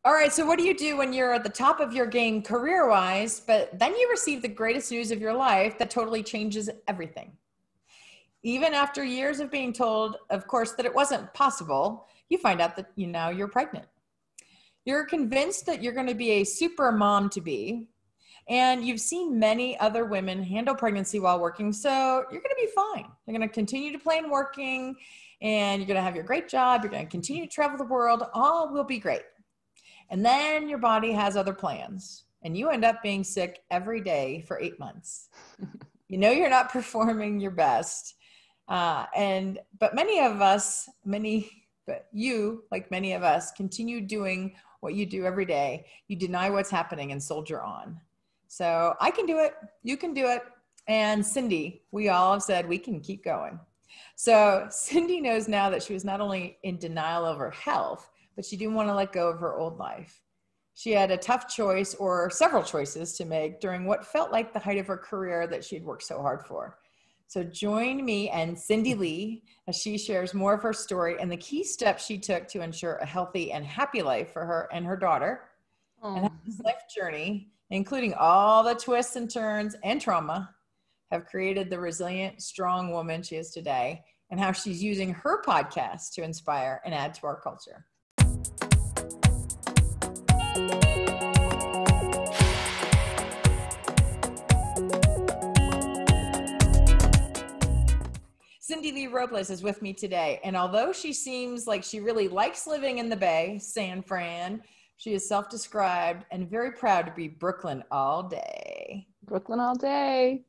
All right. So what do you do when you're at the top of your game career-wise, but then you receive the greatest news of your life that totally changes everything? Even after years of being told, of course, that it wasn't possible, you find out that you're pregnant. You're convinced that you're going to be a super mom to be, and you've seen many other women handle pregnancy while working, so you're going to be fine. You're going to continue to plan working, and you're going to have your great job. You're going to continue to travel the world. All will be great. And then your body has other plans, and you end up being sick every day for 8 months. You're not performing your best. But many of us, but you, like many of us, continue doing what you do every day. You deny what's happening and soldier on. So I can do it. You can do it. And Cindy, we all have said we can keep going. So Cindy knows now that she was not only in denial of her health, but she didn't want to let go of her old life. She had a tough choice or several choices to make during what felt like the height of her career that she'd worked so hard for. So join me and Cindy Lee as she shares more of her story and the key steps she took to ensure a healthy and happy life for her and her daughter. And how this life journey, including all the twists and turns and trauma, have created the resilient, strong woman she is today, and how she's using her podcast to inspire and add to our culture. Cindy Lee Robles is with me today, and although she seems like she really likes living in the Bay, San Fran, she is self-described and very proud to be Brooklyn all day. Brooklyn all day.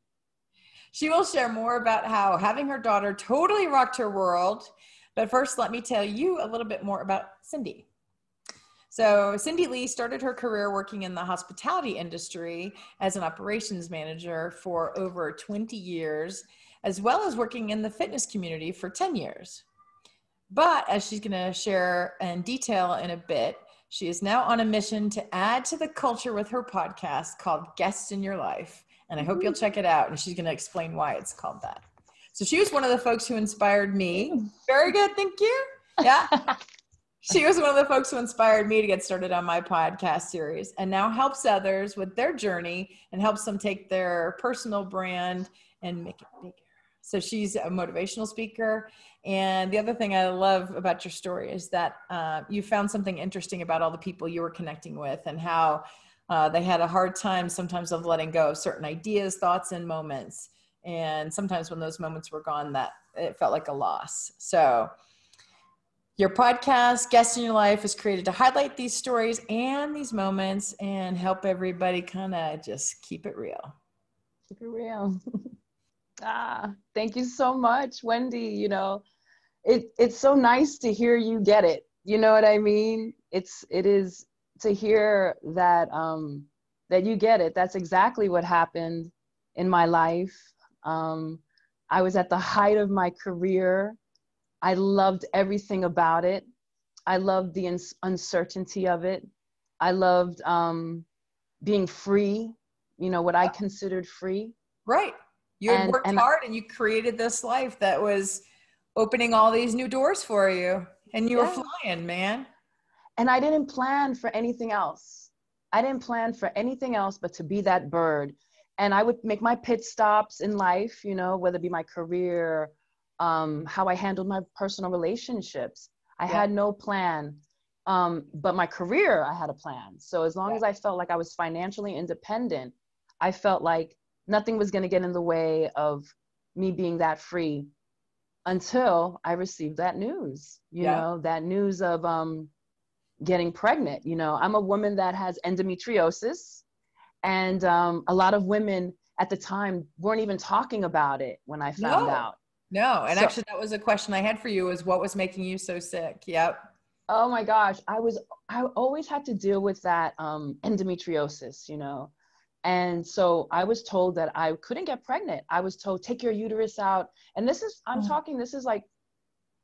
She will share more about how having her daughter totally rocked her world, but first let me tell you a little bit more about Cindy. So Cindy Lee started her career working in the hospitality industry as an operations manager for over 20 years, as well as working in the fitness community for 10 years. But as she's going to share in detail in a bit, she is now on a mission to add to the culture with her podcast called Guest in Your Life. And I hope you'll check it out. And she's going to explain why it's called that. So she was one of the folks who inspired me. Very good. Thank you. Yeah. She was one of the folks who inspired me to get started on my podcast series and now helps others with their journey and helps them take their personal brand and make it bigger. So she's a motivational speaker. And the other thing I love about your story is that you found something interesting about all the people you were connecting with and how they had a hard time sometimes of letting go of certain ideas, thoughts, and moments. And sometimes when those moments were gone, that it felt like a loss. So your podcast, Guest in Your Life, is created to highlight these stories and these moments and help everybody kind of just keep it real. Keep it real. Thank you so much, Wendy. It's so nice to hear you get it. You know what I mean? It is to hear that, that you get it. That's exactly what happened in my life. I was at the height of my career. I loved everything about it. I loved the uncertainty of it. I loved being free, what I considered free. Right. You had worked hard and you created this life that was opening all these new doors for you. And you were flying, man. And I didn't plan for anything else. I didn't plan for anything else but to be that bird. And I would make my pit stops in life, whether it be my career, how I handled my personal relationships. I had no plan, but my career, I had a plan. So as long as I felt like I was financially independent, I felt like nothing was going to get in the way of me being that free until I received that news, that news of getting pregnant. I'm a woman that has endometriosis, and a lot of women at the time weren't even talking about it when I found out. No. And actually that was a question I had for you, is what was making you so sick? Yep. Oh my gosh. I always had to deal with that endometriosis, And so I was told that I couldn't get pregnant. I was told, take your uterus out. And this is like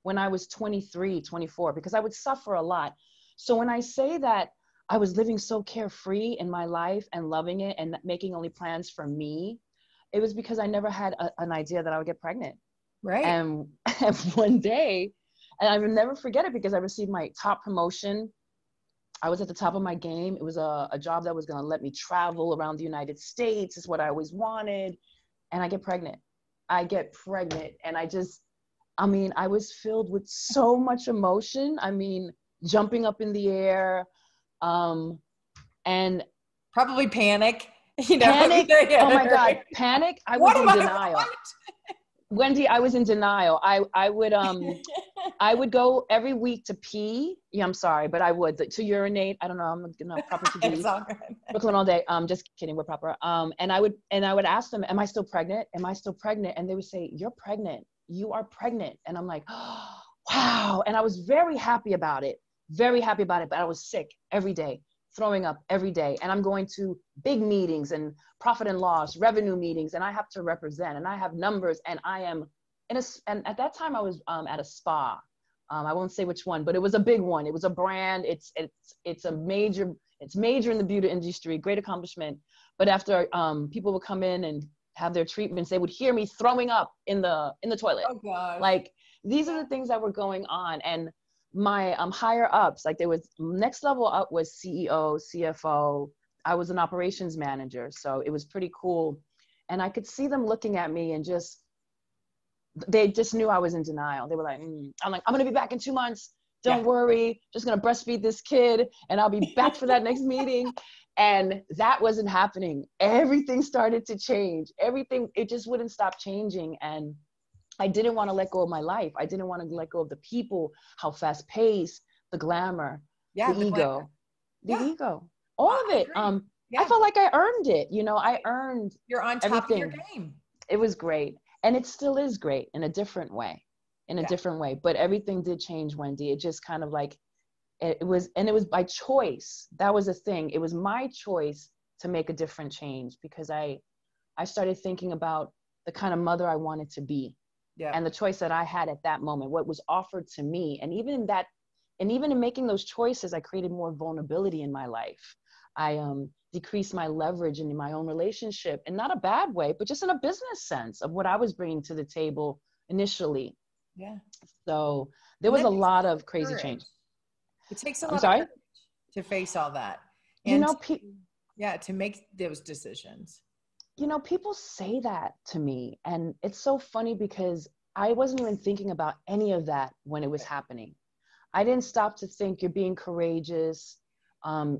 when I was 23, 24, because I would suffer a lot. So when I say that I was living so carefree in my life and loving it and making only plans for me, it was because I never had an idea that I would get pregnant. Right. And one day, and I will never forget it because I received my top promotion I was at the top of my game. It was a job that was going to let me travel around the United States. Is what I always wanted. And I get pregnant. And I was filled with so much emotion. I mean, jumping up in the air, and probably panic, panic. Oh my God, panic. I was in denial. What? Wendy, I was in denial. I would go every week to pee. Yeah, I'm sorry, but I would to urinate. I don't know. I'm proper to be. It's all good. Brooklyn all day. Just kidding. We're proper. And I would ask them, "Am I still pregnant? Am I still pregnant?" And they would say, "You're pregnant. You are pregnant." And I'm like, oh, wow. And I was very happy about it. Very happy about it. But I was sick every day, throwing up every day. And I'm going to big meetings and profit and loss, revenue meetings, and I have to represent, and I have numbers, and I am and at that time I was at a spa. I won't say which one, but it was a big one. It was a brand. It's major in the beauty industry, great accomplishment. But after people would come in and have their treatments, they would hear me throwing up in the toilet. Oh God. Like, these are the things that were going on. And my higher ups, like, there was next level up was CEO, CFO. I was an operations manager, so it was pretty cool. And I could see them looking at me and they just knew I was in denial. They were like, I'm like, "I'm going to be back in 2 months. Don't worry. Just going to breastfeed this kid and I'll be back for that next meeting." And that wasn't happening. Everything started to change. It just wouldn't stop changing. And I didn't want to let go of my life. I didn't want to let go of the people, how fast paced, the glamour, the ego, ego. All of it. I felt like I earned it. I earned. You're on top of your game. It was great. And it still is great in a different way, But everything did change, Wendy. It just kind of like, it was by choice. That was the thing. It was my choice to make a different change, because I started thinking about the kind of mother I wanted to be. Yeah. And the choice that I had at that moment, what was offered to me. And even in making those choices, I created more vulnerability in my life. I decreased my leverage in my own relationship, and not a bad way, but just in a business sense of what I was bringing to the table initially. Yeah. So there was a lot of crazy change. It takes a lot of courage to face all that. And to make those decisions. People say that to me, and it's so funny because I wasn't even thinking about any of that when it was happening. I didn't stop to think, you're being courageous.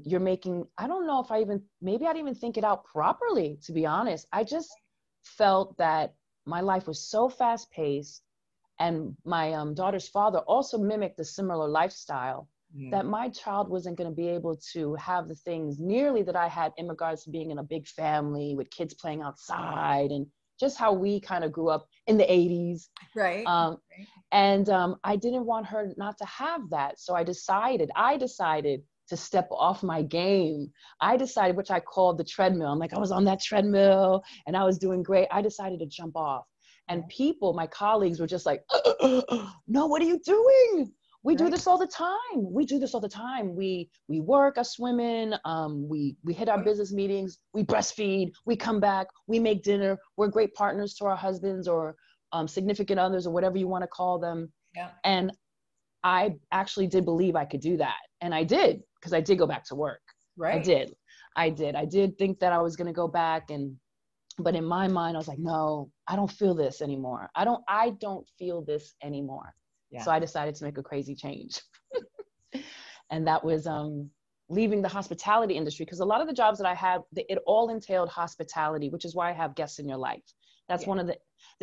You're making, I don't know if I didn't even think it out properly, to be honest. I just felt that my life was so fast paced, and my daughter's father also mimicked a similar lifestyle, that my child wasn't going to be able to have the things nearly that I had in regards to being in a big family with kids playing outside, and just how we kind of grew up in the 80s. Right. And I didn't want her not to have that. So I decided to step off my game. I decided, which I called the treadmill. I'm like, I was on that treadmill and I was doing great. I decided to jump off. And people, my colleagues, were just like, "No, what are you doing? We do this all the time. We work as women. We hit our business meetings. We breastfeed. We come back. We make dinner. We're great partners to our husbands or significant others, or whatever you want to call them." Yeah. And I actually did believe I could do that. And I did, because I did go back to work. Right. I did think that I was going to go back. But in my mind, I was like, no, I don't feel this anymore. I don't feel this anymore. Yeah. So I decided to make a crazy change. And that was leaving the hospitality industry, because a lot of the jobs that I had, it all entailed hospitality, which is why I have guests in your life. This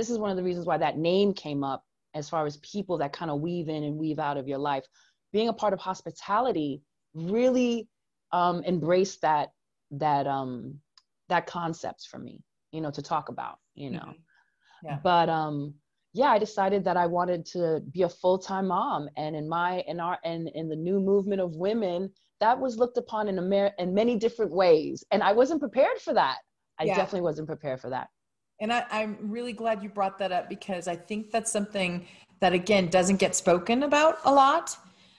is one of the reasons why that name came up, as far as people that kind of weave in and weave out of your life. Being a part of hospitality really embraced that concept for me, to talk about, Yeah. But I decided that I wanted to be a full-time mom, and in the new movement of women, that was looked upon in many different ways, and I wasn't prepared for that. I definitely wasn't prepared for that. And I'm really glad you brought that up, because I think that's something that, again, doesn't get spoken about a lot.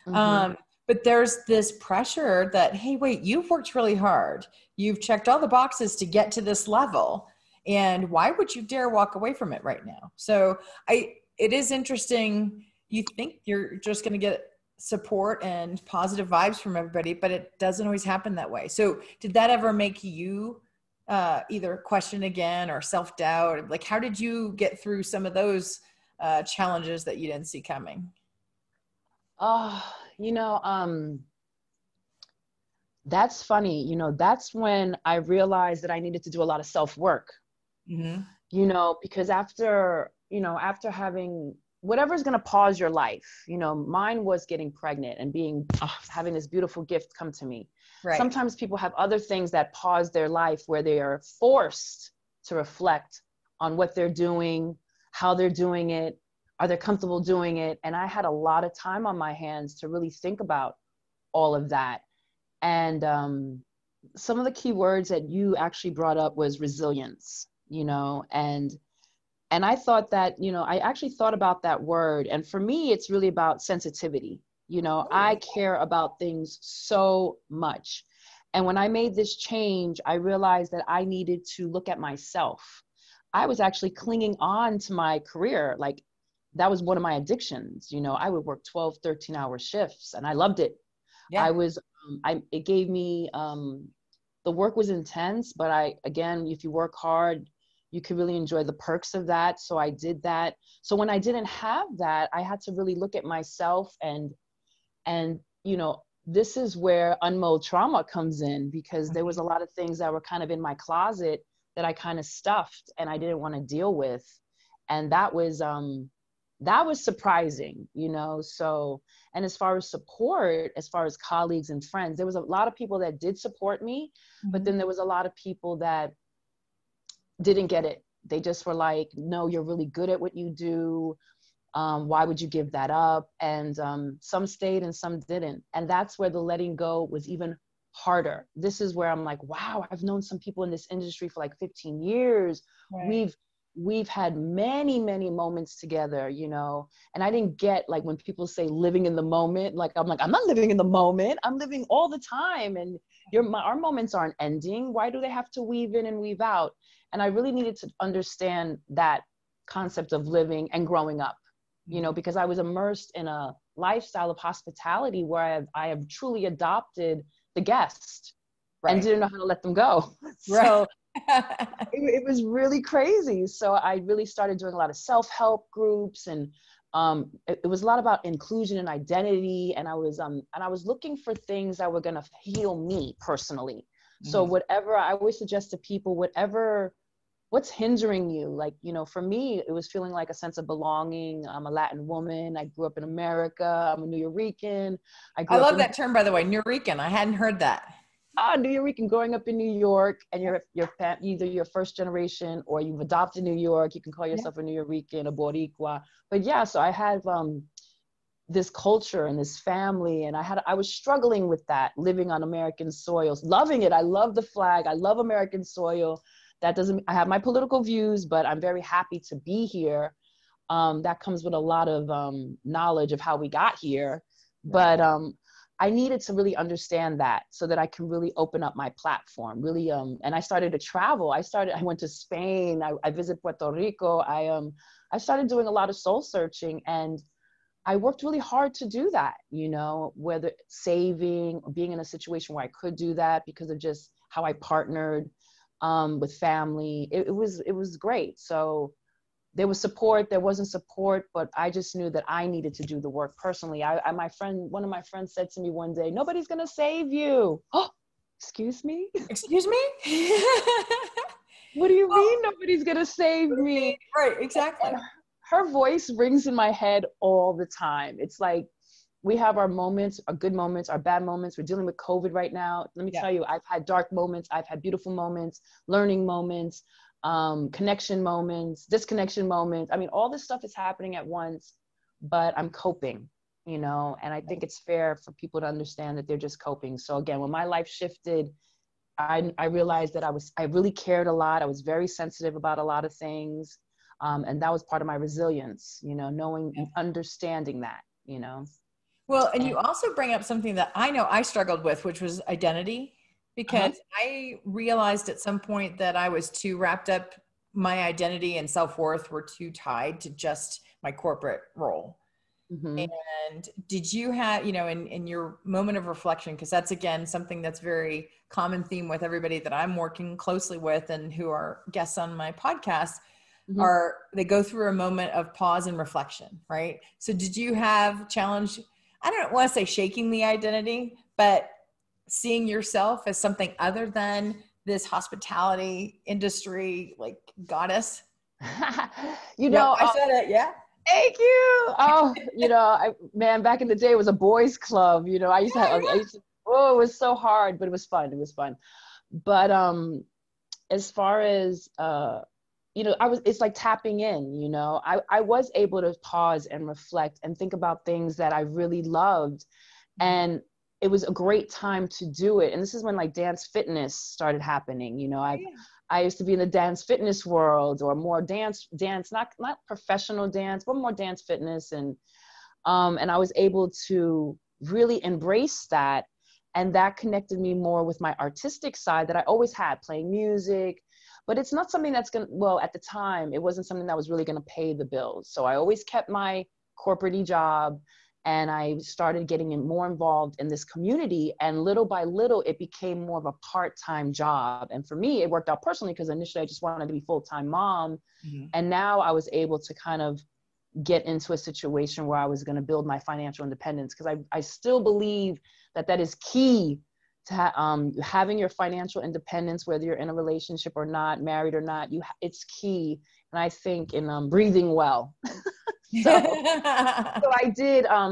Mm-hmm. But there's this pressure that, hey, wait, you've worked really hard. You've checked all the boxes to get to this level. And why would you dare walk away from it right now? So it is interesting. You think you're just going to get support and positive vibes from everybody, but it doesn't always happen that way. So did that ever make you either question again or self-doubt? Like, how did you get through some of those challenges that you didn't see coming? Oh, that's funny. That's when I realized that I needed to do a lot of self-work, Mm-hmm. because after having whatever's going to pause your life, mine was getting pregnant and having this beautiful gift come to me. Right. Sometimes people have other things that pause their life where they are forced to reflect on what they're doing, how they're doing it, are they comfortable doing it? And I had a lot of time on my hands to really think about all of that. And some of the key words that you actually brought up was resilience, and I thought that, I actually thought about that word. And for me, it's really about sensitivity. I care about things so much. And when I made this change, I realized that I needed to look at myself. I was actually clinging on to my career. Like, that was one of my addictions. I would work 12, 13-hour shifts and I loved it. Yeah. It gave me, the work was intense, but again, if you work hard, you can really enjoy the perks of that. So I did that. So when I didn't have that, I had to really look at myself and this is where unmold trauma comes in, because there was a lot of things that were kind of in my closet that I kind of stuffed and I didn't want to deal with. And that was surprising, so, and as far as support, as far as colleagues and friends, there was a lot of people that did support me, but then there was a lot of people that didn't get it. They just were like, no, you're really good at what you do. Why would you give that up? And some stayed and some didn't. And that's where the letting go was even harder. This is where I'm like, wow, I've known some people in this industry for like 15 years. Right. We've had many, many moments together, and I didn't get, like, when people say living in the moment, like, I'm not living in the moment. I'm living all the time. And our moments aren't ending. Why do they have to weave in and weave out? And I really needed to understand that concept of living and growing up, because I was immersed in a lifestyle of hospitality where I have truly adopted the guest and didn't know how to let them go. So it was really crazy. So I really started doing a lot of self-help groups, and it was a lot about inclusion and identity. And I was looking for things that were going to heal me personally. So whatever, I always suggest to people, what's hindering you? Like, for me, it was feeling like a sense of belonging. I'm a Latin woman. I grew up in America. I'm a Nuyorican. I love that term, by the way, Nuyorican. I hadn't heard that. Nuyorican, growing up in New York, and you're either your first generation or you've adopted New York. You can call yourself a Nuyorican, a Boricua. But yeah, so I had this culture and this family, and I was struggling with that, living on American soils, loving it. I love the flag. I love American soil. I have my political views, but I'm very happy to be here. That comes with a lot of knowledge of how we got here. But I needed to really understand that so that I can really open up my platform, really. And I started to travel. I went to Spain. I visited Puerto Rico. I started doing a lot of soul searching, and I worked really hard to do that, whether saving or being in a situation where I could do that because of just how I partnered with family. It was great. So there was support, there wasn't support, but I just knew that I needed to do the work personally. One of my friends said to me one day, "Nobody's going to save you." Oh, excuse me? Excuse me? What do you mean nobody's going to save me? Right, exactly. And her voice rings in my head all the time. It's like, we have our moments, our good moments, our bad moments. We're dealing with COVID right now. Let me tell you, I've had dark moments. I've had beautiful moments, learning moments, connection moments, disconnection moments. I mean, all this stuff is happening at once, but I'm coping, and I think it's fair for people to understand that they're just coping. So again, when my life shifted, I realized that I really cared a lot. I was very sensitive about a lot of things. And that was part of my resilience, knowing and understanding that, Well, and you also bring up something that I know I struggled with, which was identity, because I realized at some point that I was too wrapped up. My identity and self-worth were too tied to just my corporate role. Mm-hmm. And did you have, in your moment of reflection, because that's, again, something that's very common theme with everybody that I'm working closely with and who are guests on my podcast, Mm-hmm. are they go through a moment of pause and reflection, right? So did you have challenge, I don't want to say shaking the identity, but seeing yourself as something other than this hospitality industry, like goddess? You Yep, know, I said it. Yeah. thank you. Oh, man, back in the day, it was a boys' club. Oh, it was so hard, but it was fun. It was fun. But as far as it's like tapping in. I was able to pause and reflect and think about things that I really loved, and it was a great time to do it. And this is when like dance fitness started happening. I used to be in the dance fitness world, or more dance, not professional dance, but more dance fitness. And I was able to really embrace that. And that connected me more with my artistic side that I always had, playing music. But it's not something that's at the time, it wasn't something that was really gonna pay the bills. So I always kept my corporate-y job, and I started getting more involved in this community. And little by little, it became more of a part-time job. And for me, it worked out personally because initially I just wanted to be full-time mom. Mm-hmm. And now I was able to kind of get into a situation where I was going to build my financial independence, because I still believe that is key to having your financial independence, whether you're in a relationship or not, married or not. It's key. And I think in breathing well. So I did. I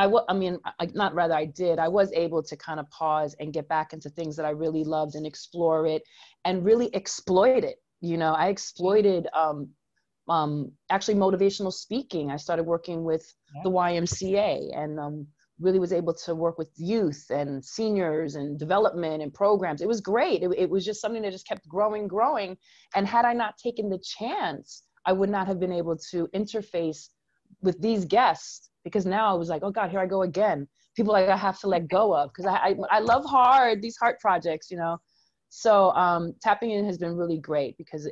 was able to kind of pause and get back into things that I really loved and explore it and really exploit it. I exploited actually motivational speaking. I started working with the YMCA, and really was able to work with youth and seniors and development and programs. It was great. It was just something that just kept growing. And had I not taken the chance, I would not have been able to interface with these guests, because now I was like, oh God, here I go again. People I have to let go of, because I love these heart projects. So tapping in has been really great, because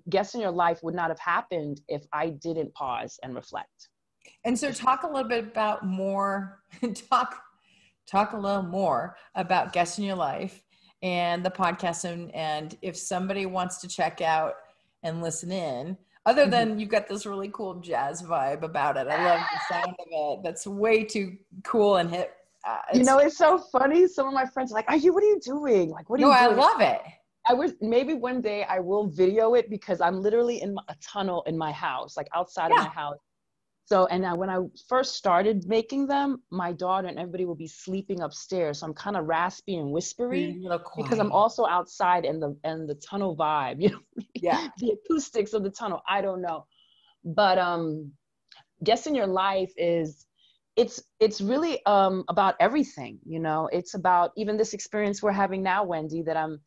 Guests in Your Life would not have happened if I didn't pause and reflect. And so talk a little bit about talk a little more about Guests in Your Life and the podcast. And if somebody wants to check out and listen in, other than you've got this really cool jazz vibe about it. I love the sound of it. That's way too cool and hip. It's so funny. Some of my friends are like, what are you doing? Like, what are you doing? I love it. Maybe one day I will video it, because I'm literally in a tunnel in my house, like outside of my house. So, and now when I first started making them, my daughter and everybody would be sleeping upstairs. So I'm kind of raspy and whispery, because I'm also outside in the tunnel vibe, the acoustics of the tunnel. I don't know. But Guests in Your Life it's really about everything. It's about even this experience we're having now, Wendy, that I'm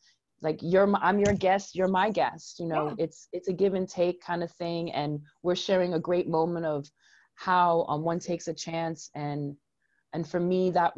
your guest, you're my guest. It's a give and take kind of thing, and we're sharing a great moment of how one takes a chance. And for me, that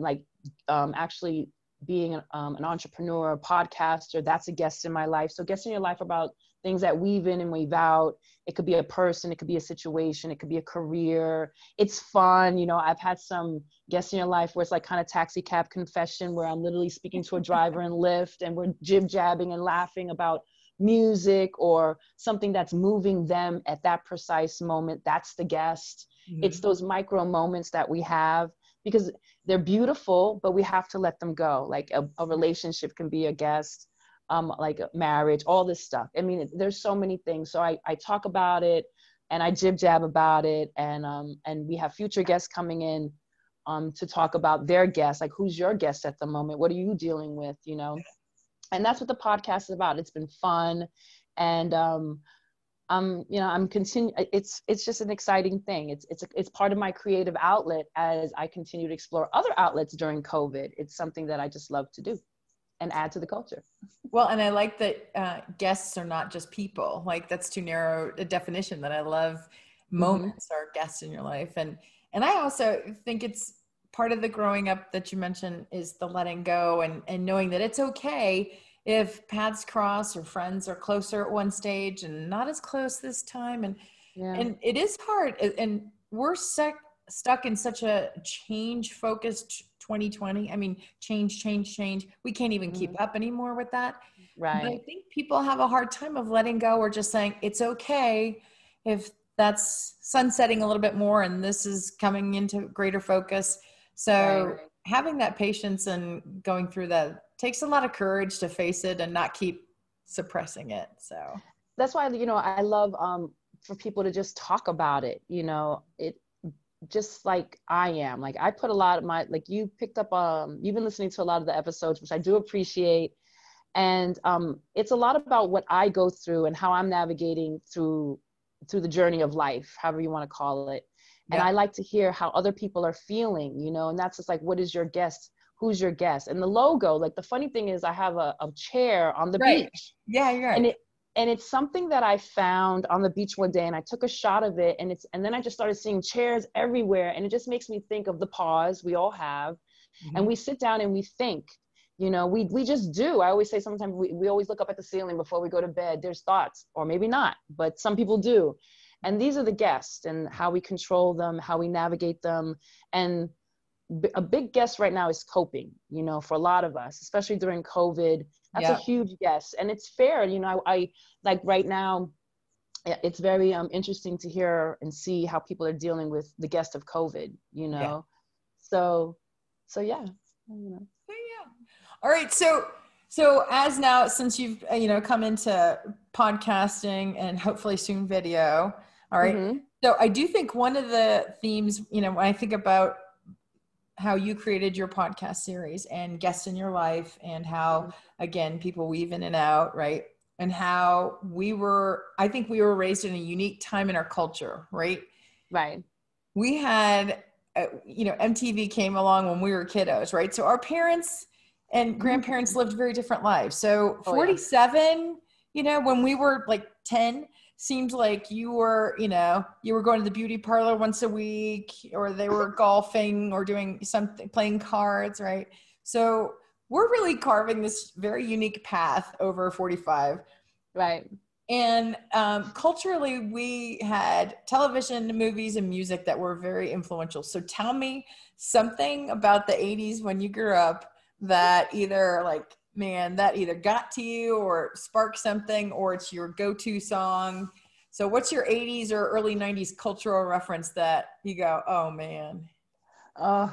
actually being an entrepreneur, a podcaster, that's a guest in my life. So Guests in Your Life are about things that weave in and weave out. It could be a person, it could be a situation, it could be a career. It's fun. I've had some Guests in Your Life where it's like kind of taxi cab confession, where I'm literally speaking to a driver in Lyft, and we're jib-jabbing and laughing about music or something that's moving them at that precise moment. That's the guest. It's those micro moments that we have, because they're beautiful, but we have to let them go. Like a relationship can be a guest, like a marriage, all this stuff. I mean, there's so many things. So I talk about it, and I jib-jab about it. And we have future guests coming in to talk about their guests. Like, who's your guest at the moment? What are you dealing with? And that's what the podcast is about. It's been fun. And I'm continuing. It's just an exciting thing. It's part of my creative outlet as I continue to explore other outlets during COVID. It's something that I just love to do and add to the culture. Well, and I like that guests are not just people. Like, that's too narrow a definition. That I love moments are guests in your life. And I also think it's part of the growing up that you mentioned is the letting go and knowing that it's okay if paths cross or friends are closer at one stage and not as close this time. And it is hard. And we're stuck in such a change focused 2020. I mean, change. We can't even keep up anymore with that. Right. But I think people have a hard time of letting go or just saying it's okay if that's sunsetting a little bit more and this is coming into greater focus. So having that patience and going through that takes a lot of courage to face it and not keep suppressing it. So that's why, you know, I love for people to just talk about it, you know, it just like I am. Like I put a lot of my, like you picked up, you've been listening to a lot of the episodes, which I do appreciate. And it's a lot about what I go through and how I'm navigating through the journey of life, however you want to call it. And I like to hear how other people are feeling, you know, and that's just like, what is your guest? Who's your guest? And the logo, like the funny thing is I have a chair on the beach. Yeah, you're right. And it's something that I found on the beach one day and I took a shot of it and then I just started seeing chairs everywhere. And it just makes me think of the pause we all have. And we sit down and we think, you know, we just do. I always say sometimes we always look up at the ceiling before we go to bed. There's thoughts, or maybe not, but some people do. And these are the guests and how we control them, how we navigate them. And a big guest right now is coping, you know, for a lot of us, especially during COVID. That's a huge guess. And it's fair. You know, I like right now, it's very interesting to hear and see how people are dealing with the guest of COVID, you know? So yeah. All right. So as now, since you've, you know, come into podcasting and hopefully soon video. All right. So I do think one of the themes, you know, when I think about how you created your podcast series and guests in your life and how, again, people weave in and out, right? And how I think we were raised in a unique time in our culture, right? Right. We had, you know, MTV came along when we were kiddos, right? So our parents and grandparents lived very different lives. So 47, you know, when we were like 10, seemed like you were going to the beauty parlor once a week, or they were golfing or doing something, playing cards, right? So we're really carving this very unique path over 45. Right. And culturally, we had television, movies, and music that were very influential. So tell me something about the 80s when you grew up that either got to you or sparked something, or it's your go-to song. So what's your 80s or early 90s cultural reference that you go, oh man? I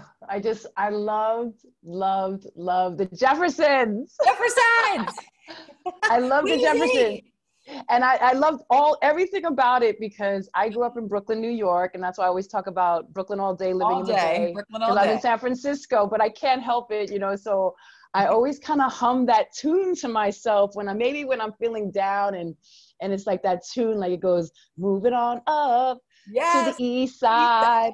loved the Jeffersons. I love the Jeffersons. And I loved everything about it because I grew up in Brooklyn, New York. And that's why I always talk about Brooklyn all day, living in the Bay. Because I'm in San Francisco, but I can't help it, you know. So I always kind of hum that tune to myself when I'm feeling down and it's like that tune, like it goes, moving on up to the east side.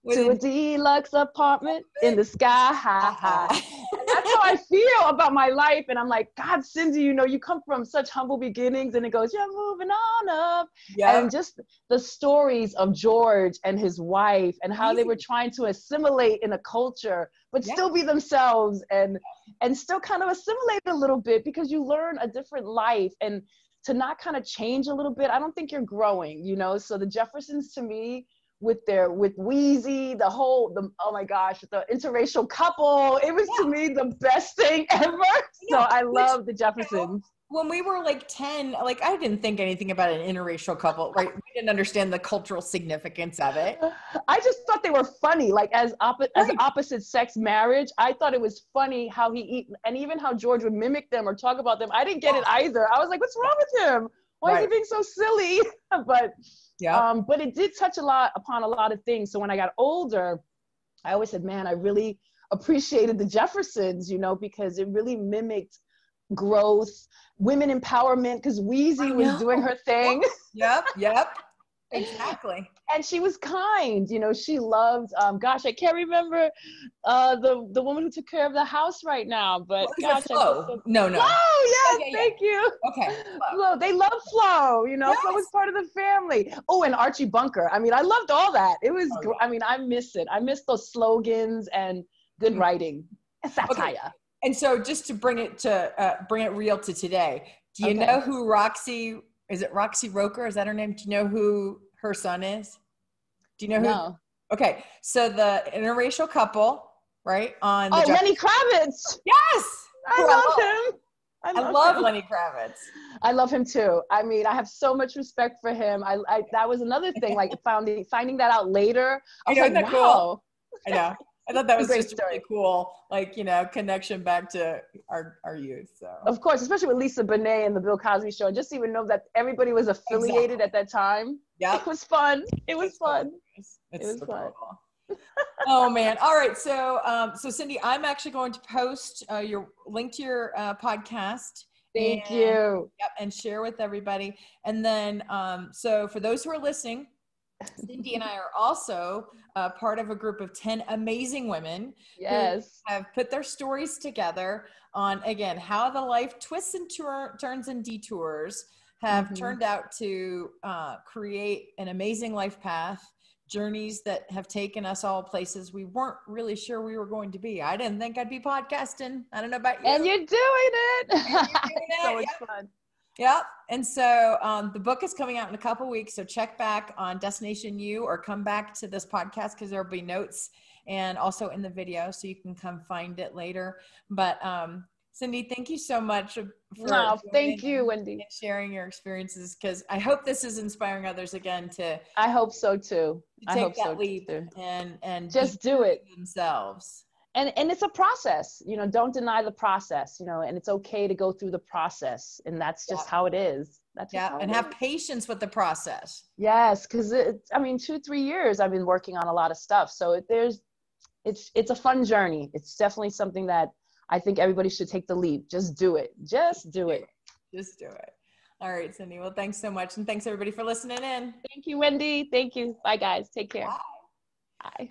To a deluxe apartment in the sky high. And that's how I feel about my life. And I'm like, God, Cindy, you know, you come from such humble beginnings, and it goes, you're moving on up. And just the stories of George and his wife and how they were trying to assimilate in a culture, but still be themselves and still kind of assimilate a little bit, because you learn a different life. And to not kind of change a little bit, I don't think you're growing, you know? So the Jeffersons, to me, with Wheezy, oh my gosh, the interracial couple, it was to me the best thing ever. So I love the Jeffersons. When we were like 10, like I didn't think anything about an interracial couple, right? We didn't understand the cultural significance of it. I just thought they were funny, like as opposite sex marriage. I thought it was funny how and even how George would mimic them or talk about them. I didn't get it either. I was like, what's wrong with him? Why is he being so silly? But it did touch upon a lot of things. So when I got older, I always said, man, I really appreciated the Jeffersons, you know, because it really mimicked growth, women empowerment, because Wheezy was doing her thing. Yep. Exactly. And she was kind, you know, she loved, gosh, I can't remember the woman who took care of the house right now, but gosh. Flo? No. Oh, yes, thank you. Okay. Flo, they love Flo, you know, Flo was part of the family. Oh, and Archie Bunker. I mean, I loved all that. It was, I mean, I miss it. I miss those slogans and good writing and satire. Okay. And so just to bring it real to today, do you know who is it Roxy Roker? Is that her name? Do you know who her son is? Do you know who? No. Okay. So the interracial couple, right? On the Lenny Kravitz. Yes. I love him. I love Lenny Kravitz. I love him too. I mean, I have so much respect for him. I that was another thing, like finding that out later. I was like, wow. Cool? I know. I thought that was just story. really cool, like, connection back to our youth. So of course, especially with Lisa Bonet and the Bill Cosby Show, just even know that everybody was affiliated at that time. Yeah, it was fun. It was fun. It was so fun. Cool. Oh man! All right, so Cindy, I'm actually going to post your link to your podcast. Thank you. Yep, and share with everybody. And then, so for those who are listening, Cindy and I are also part of a group of 10 amazing women who have put their stories together on, again, how the life twists and turns and detours have turned out to create an amazing life path, journeys that have taken us all places we weren't really sure we were going to be. I didn't think I'd be podcasting. I don't know about you. And you're doing it. So much fun. Yeah. And so the book is coming out in a couple of weeks. So check back on DestinationU or come back to this podcast because there'll be notes and also in the video so you can come find it later. But Cindy, thank you so much for thank you, Wendy, sharing your experiences, because I hope this is inspiring others again to. I hope so too. To take that leap and just do it themselves. And it's a process, don't deny the process, and it's okay to go through the process, and that's just how it is. And have patience with the process. Yes, because 2-3 years I've been working on a lot of stuff, so it's a fun journey. It's definitely something that I think everybody should take the leap. Just do it. Just do it. Just do it. All right, Cindy. Well, thanks so much, and thanks everybody for listening in. Thank you, Wendy. Thank you. Bye, guys. Take care. Bye. Bye.